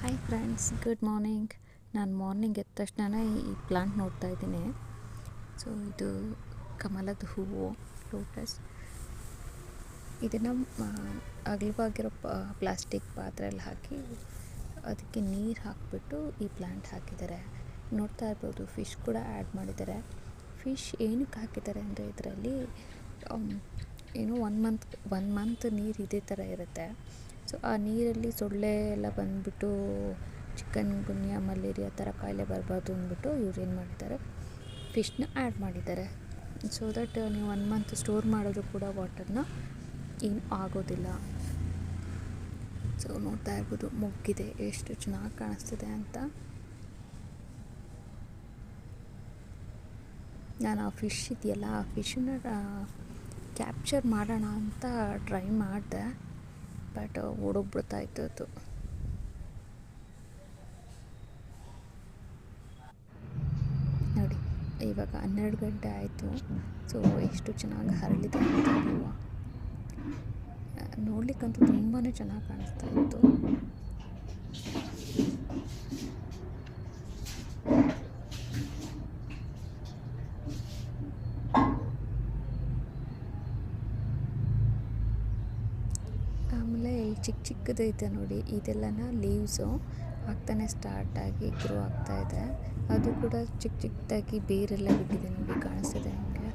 Hi friends, good morning. ನಾನು morning ಎದ್ದ ತಕ್ಷಣ ಈ ಪ್ಲಾಂಟ್ ನೋಡ್ತಾ ಇದ್ದೀನಿ. ಸೊ ಇದು ಕಮಲದ ಹೂವು, ಲೋಟಸ್. ಇದನ್ನು ಅಗಲವಾಗಿರೋ ಪ್ಲಾಸ್ಟಿಕ್ ಪಾತ್ರೆಯಲ್ಲಿ ಹಾಕಿ ಅದಕ್ಕೆ ನೀರು ಹಾಕಿಬಿಟ್ಟು ಈ ಪ್ಲಾಂಟ್ ಹಾಕಿದ್ದಾರೆ. ನೋಡ್ತಾ ಇರ್ಬೋದು, ಫಿಶ್ ಕೂಡ ಆ್ಯಡ್ ಮಾಡಿದ್ದಾರೆ. ಫಿಶ್ ಏನಕ್ಕೆ ಹಾಕಿದ್ದಾರೆ ಅಂದರೆ ಇದರಲ್ಲಿ ಏನು ಒನ್ ಮಂತ್ ನೀರು ಇದೇ ಥರ ಇರುತ್ತೆ. ಸೊ ಆ ನೀರಲ್ಲಿ ಸೊಳ್ಳೆ ಎಲ್ಲ ಬಂದುಬಿಟ್ಟು ಚಿಕನ್ ಗುನ್ಯಾ ಮಲೇರಿಯಾ ಥರ ಕಾಯಿಲೆ ಬರಬಾರ್ದು ಅಂದ್ಬಿಟ್ಟು ಇವ್ರು ಏನು ಮಾಡಿದ್ದಾರೆ, ಫಿಶ್ನ ಆ್ಯಡ್ ಮಾಡಿದ್ದಾರೆ. ಸೊ ದಟ್ ನೀವು 1 ಮಂತ್ ಸ್ಟೋರ್ ಮಾಡೋದು ಕೂಡ ವಾಟರ್ನ ಏನು ಆಗೋದಿಲ್ಲ. ಸೊ ನೋಡ್ತಾ ಇರ್ಬೋದು, ಮೊಗ್ಗಿದೆ ಎಷ್ಟು ಚೆನ್ನಾಗಿ ಕಾಣಿಸ್ತಿದೆ ಅಂತ. ನಾನು ಆ ಫಿಶ್ ಇದೆಯಲ್ಲ, ಆ ಫಿಶನ್ನ ಕ್ಯಾಪ್ಚರ್ ಮಾಡೋಣ ಅಂತ ಟ್ರೈ ಮಾಡಿದೆ, ಬಟ್ ಓಡೋಗ್ಬಿಡ್ತಾ ಇತ್ತು ಅದು. ನೋಡಿ, ಇವಾಗ 12 ಗಂಟೆ ಆಯಿತು. ಸೊ ಎಷ್ಟು ಚೆನ್ನಾಗಿ ಹರಳಿದೆ ಅಂತ ಹೂವು ನೋಡ್ಲಿಕ್ಕಂತೂ ತುಂಬಾ ಚೆನ್ನಾಗಿ ಕಾಣಿಸ್ತಾ ಇತ್ತು. ಆಮೇಲೆ ಚಿಕ್ಕದೈತೆ ನೋಡಿ, ಇದೆಲ್ಲನ ಲೀವ್ಸು ಆಗ್ತಾನೆ ಸ್ಟಾರ್ಟಾಗಿ ಗ್ರೋ ಆಗ್ತಾಯಿದೆ. ಅದು ಕೂಡ ಚಿಕ್ಕದಾಗಿ ಬೇರೆಲ್ಲ ಬಿಟ್ಟಿದೆ ನೋಡಿ, ಕಾಣಿಸ್ತಿದೆ ನಿಮಗೆ.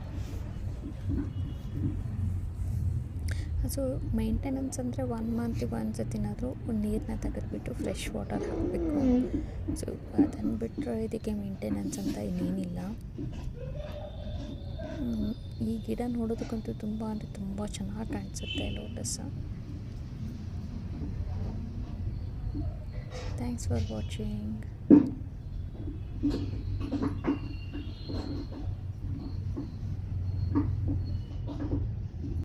ಸೊ ಮೇಂಟೆನೆನ್ಸ್ ಅಂದರೆ 1 ಮಂತಿಗೆ ಒಂದ್ಸತಿನಾದರೂ ನೀರನ್ನ ತೆಗೆದುಬಿಟ್ಟು ಫ್ರೆಶ್ ವಾಟರ್ ಹಾಕಬೇಕು. ಸೊ ಅದನ್ನು ಬಿಟ್ಟರೆ ಇದಕ್ಕೆ ಮೇಂಟೆನೆನ್ಸ್ ಅಂತ ಇನ್ನೇನಿಲ್ಲ. ಈ ಗಿಡ ನೋಡೋದಕ್ಕಂತೂ ತುಂಬ ಅಂದರೆ ತುಂಬ ಚೆನ್ನಾಗಿ ಕಾಣಿಸುತ್ತೆ, ಲೋಟಸ್. Thanks for watching.